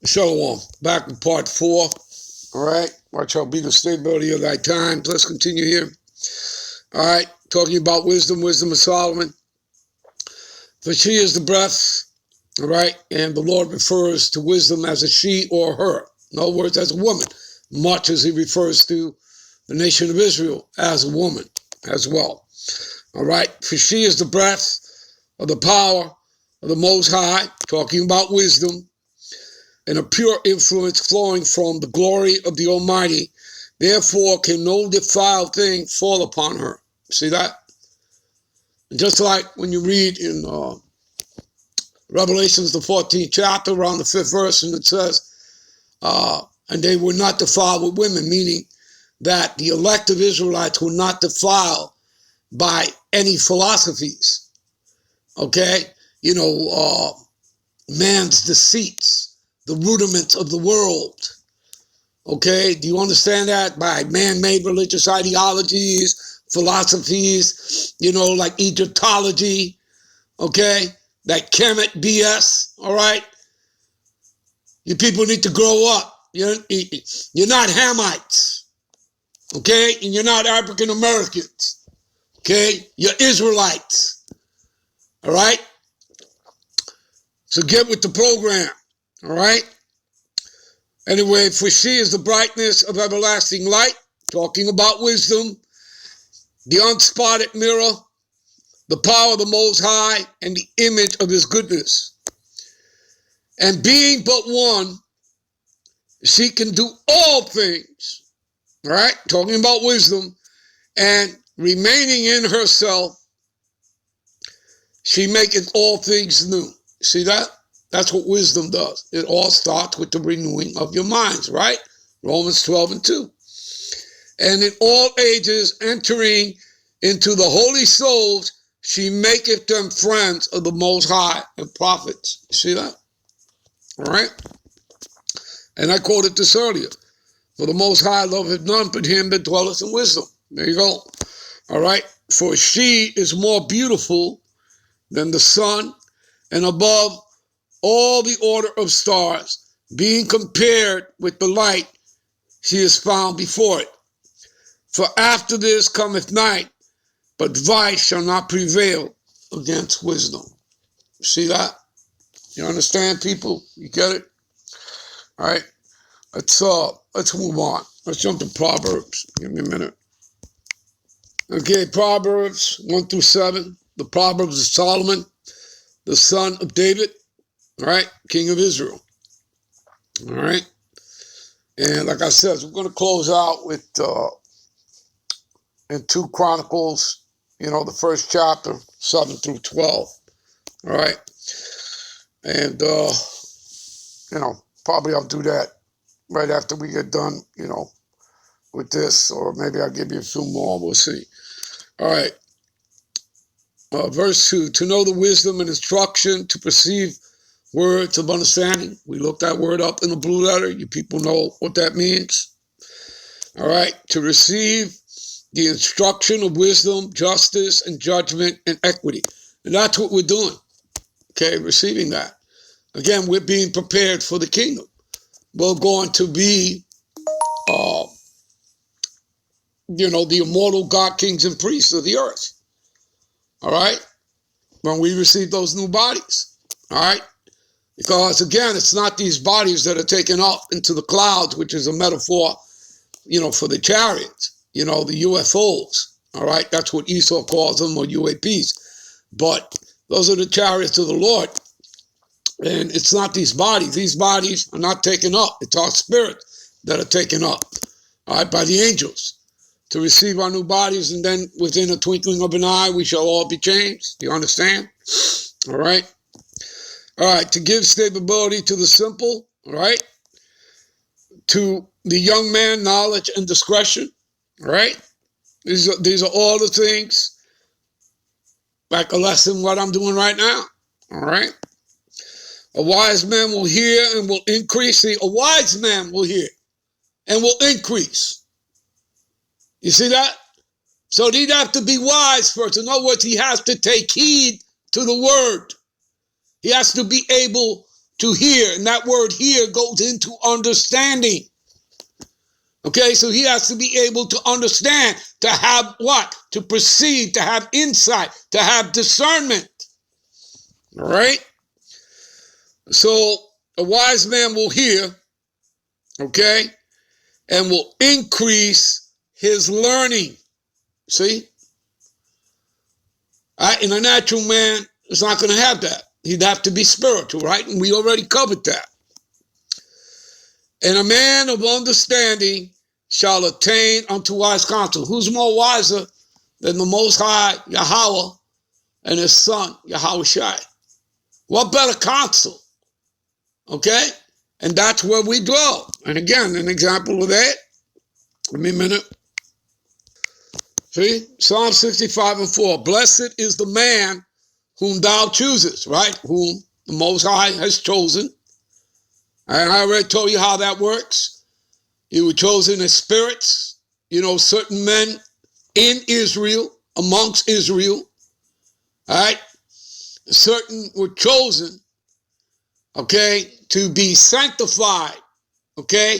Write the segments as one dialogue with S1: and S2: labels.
S1: Shalom. Back with part 4. All right. What shall be the stability of thy times? Let's continue here. All right. Talking about wisdom of Solomon. For she is the breath. All right. And the Lord refers to wisdom as a she or her. In other words, as a woman, much as he refers to the nation of Israel as a woman as well. All right. For she is the breath of the power of the Most High, talking about wisdom, and a pure influence flowing from the glory of the Almighty. Therefore can no defiled thing fall upon her. See that? Just like when you read in Revelations, the 14th chapter, around the 5th verse, and it says, and they were not defiled with women, meaning that the elect of Israelites were not defiled by any philosophies. Okay? Man's deceits, the rudiments of the world. Okay, do you understand that? By man-made religious ideologies, philosophies, like Egyptology, okay? That Kemet BS, all right? You people need to grow up. You're not Hamites, okay? And you're not African Americans, okay? You're Israelites, all right? So get with the program, all right? Anyway, for she is the brightness of everlasting light, talking about wisdom, the unspotted mirror, the power of the Most High, and the image of his goodness. And being but one, she can do all things, right? Talking about wisdom, and remaining in herself, she maketh all things new. See that? That's what wisdom does. It all starts with the renewing of your minds, right? Romans 12:2. And in all ages entering into the holy souls, she maketh them friends of the Most High and prophets. See that? All right? And I quoted this earlier. For the Most High loveth none but him that dwelleth in wisdom. There you go. All right? For she is more beautiful than the sun, and above all the order of stars, being compared with the light, she is found before it. For after this cometh night, but vice shall not prevail against wisdom. See that? You understand, people? You get it? All right. Let's move on. Let's jump to Proverbs. Give me a minute. Okay, Proverbs 1-7. The Proverbs of Solomon, the son of David. All right, king of Israel. All right. And like I said, we're going to close out with in 2 Chronicles, the first chapter, 7-12. All right. And, probably I'll do that right after we get done, with this, or maybe I'll give you a few more. We'll see. All right. Verse 2, to know the wisdom and instruction, to perceive words of understanding. We looked that word up in the blue letter. You people know what that means. All right. To receive the instruction of wisdom, justice, and judgment, and equity. And that's what we're doing. Okay, receiving that. Again, we're being prepared for the kingdom. We're going to be, the immortal God, kings, and priests of the earth. All right? When we receive those new bodies. All right? Because, again, it's not these bodies that are taken up into the clouds, which is a metaphor, for the chariots, the UFOs. All right? That's what Esau calls them, or UAPs. But those are the chariots of the Lord. And it's not these bodies. These bodies are not taken up. It's our spirit that are taken up, all right, by the angels to receive our new bodies. And then within a twinkling of an eye, we shall all be changed. Do you understand? All right. All right. To give stability to the simple, all right. To the young man, knowledge and discretion, all right. These are all the things, like a lesson what I'm doing right now, all right. A wise man will hear and will increase. See, a wise man will hear and will increase. You see that? So he'd have to be wise first. In other words, he has to take heed to the word. He has to be able to hear. And that word hear goes into understanding. Okay, so he has to be able to understand, to have what? To perceive, to have insight, to have discernment. All right? So a wise man will hear, okay, and will increase his learning. See? In a natural man, it's not going to have that. He'd have to be spiritual, right? And we already covered that. And a man of understanding shall attain unto wise counsel. Who's more wiser than the Most High, Yahweh, and his son, Yahweh Shai? What better counsel? Okay? And that's where we dwell. And again, an example of that. Give me a minute. See? Psalm 65:4. Blessed is the man whom thou choosest, right? Whom the Most High has chosen. And I already told you how that works. You were chosen as spirits, certain men in Israel, amongst Israel, all right? Certain were chosen, okay, to be sanctified, okay,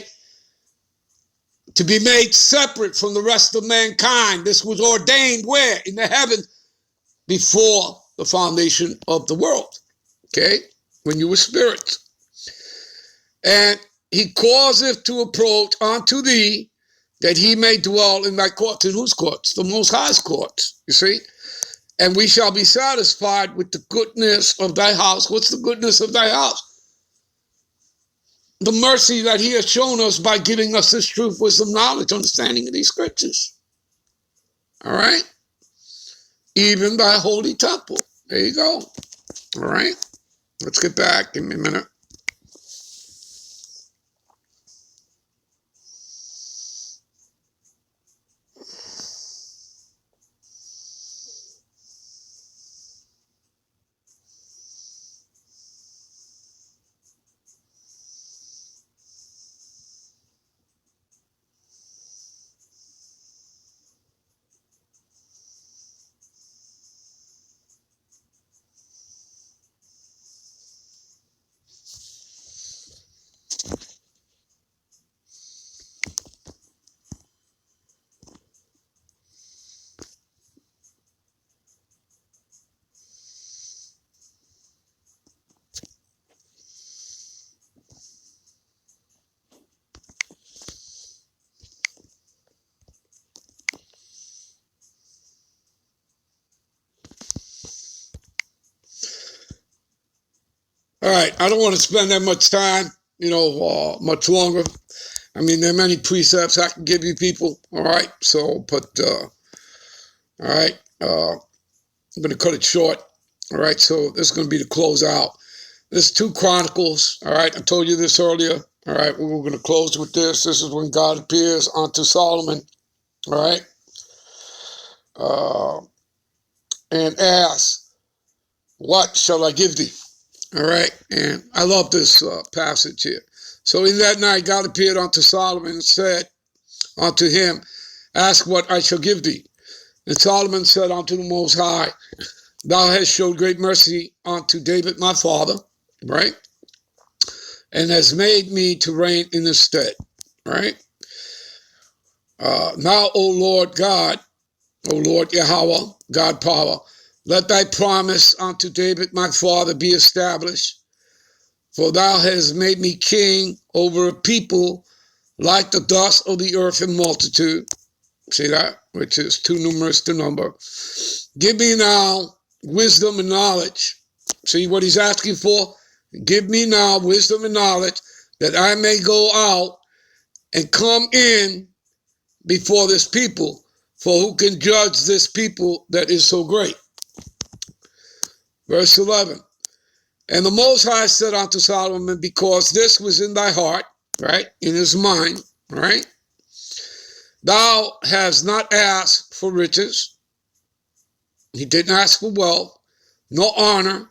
S1: to be made separate from the rest of mankind. This was ordained where? In the heavens, before the foundation of the world, okay, when you were spirits. And he causeth to approach unto thee, that he may dwell in thy courts. In whose courts? The Most High's courts, you see. And we shall be satisfied with the goodness of thy house. What's the goodness of thy house? The mercy that he has shown us by giving us this truth, wisdom, knowledge, understanding of these scriptures. All right? Even thy holy temple. There you go. All right? Let's get back. Give me a minute. All right, I don't want to spend that much time, much longer. I mean, there are many precepts I can give you people, all right? So, but, all right, I'm going to cut it short, all right? So this is going to be the closeout. This is 2 Chronicles, all right? I told you this earlier, all right? We're going to close with this. This is when God appears unto Solomon, all right? And asks, what shall I give thee? All right, and I love this passage here. So in that night, God appeared unto Solomon and said unto him, ask what I shall give thee. And Solomon said unto the Most High, thou hast showed great mercy unto David my father, right? And has made me to reign in his stead, right? Now, O Lord God, O Lord Yahweh, God power, let thy promise unto David my father be established. For thou hast made me king over a people like the dust of the earth in multitude. See that? Which is too numerous to number. Give me now wisdom and knowledge. See what he's asking for? Give me now wisdom and knowledge that I may go out and come in before this people. For who can judge this people that is so great? Verse 11. And the Most High said unto Solomon, because this was in thy heart, right, in his mind, right, thou hast not asked for riches. He didn't ask for wealth, nor honor,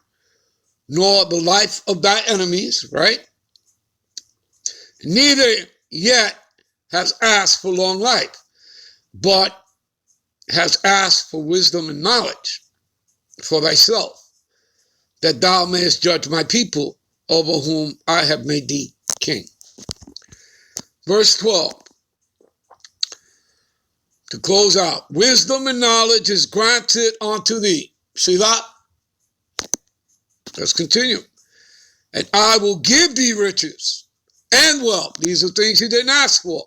S1: nor the life of thy enemies, right? Neither yet has asked for long life, but has asked for wisdom and knowledge for thyself, that thou mayest judge my people over whom I have made thee king. Verse 12. To close out, wisdom and knowledge is granted unto thee. See that? Let's continue. And I will give thee riches and wealth. These are things he didn't ask for.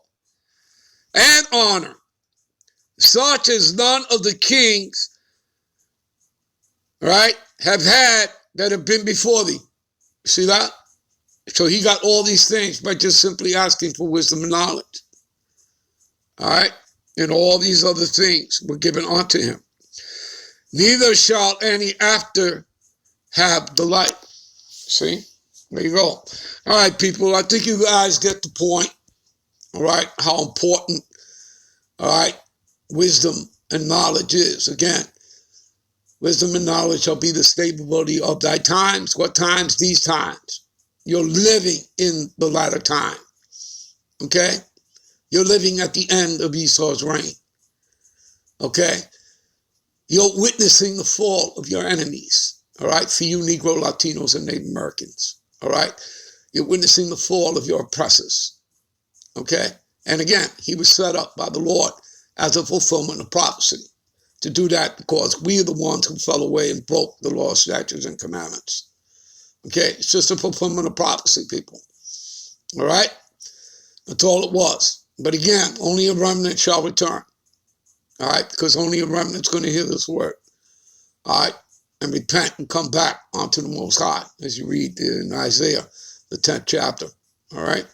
S1: And honor, such as none of the kings, right, have had that have been before thee. See that? So he got all these things by just simply asking for wisdom and knowledge. All right? And all these other things were given unto him. Neither shall any after have delight. See? There you go. All right, people, I think you guys get the point. All right? How important, all right, wisdom and knowledge is. Again, wisdom and knowledge shall be the stability of thy times. What times? These times. You're living in the latter time. Okay? You're living at the end of Esau's reign. Okay? You're witnessing the fall of your enemies. All right? For you Negro, Latinos, and Native Americans. All right? You're witnessing the fall of your oppressors. Okay? And again, he was set up by the Lord as a fulfillment of prophecy. To do that because we are the ones who fell away and broke the law, statutes, and commandments. Okay? It's just a fulfillment of prophecy, people. All right? That's all it was. But again, only a remnant shall return. All right? Because only a remnant's going to hear this word. All right? And repent and come back onto the Most High, as you read in Isaiah, the 10th chapter. All right?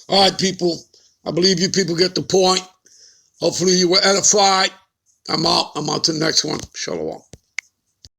S1: All right, people. I believe you people get the point. Hopefully you were edified. I'm out. I'm on to the next one. Shalom.